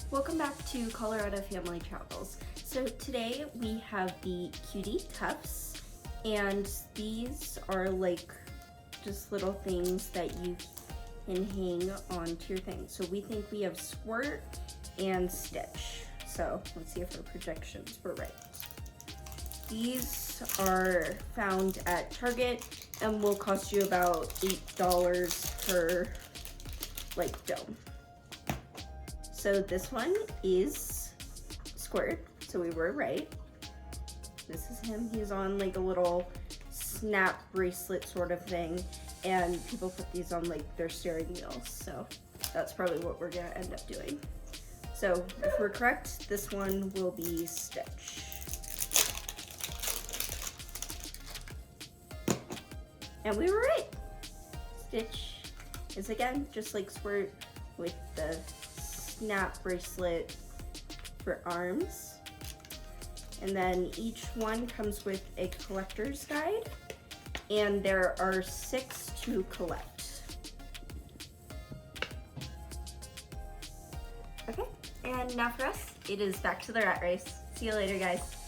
Welcome back to Colorado Family Travels. So today we have the Cutie Cuffs, and these are like just little things that you can hang onto your thing. So we think we have Squirt and Stitch. So let's see if our projections were right. These are found at Target and will cost you about $8 per dome. So this one is Squirt, so we were right. This is him. He's on like a little snap bracelet sort of thing, and people put these on like their steering wheels, so that's probably what we're gonna end up doing. So if we're correct, this one will be Stitch. And we were right. Stitch is again just like Squirt with the snap bracelet for arms. And then each one comes with a collector's guide, and there are 6 to collect. Okay, and now for us, it is back to the rat race. See you later, guys.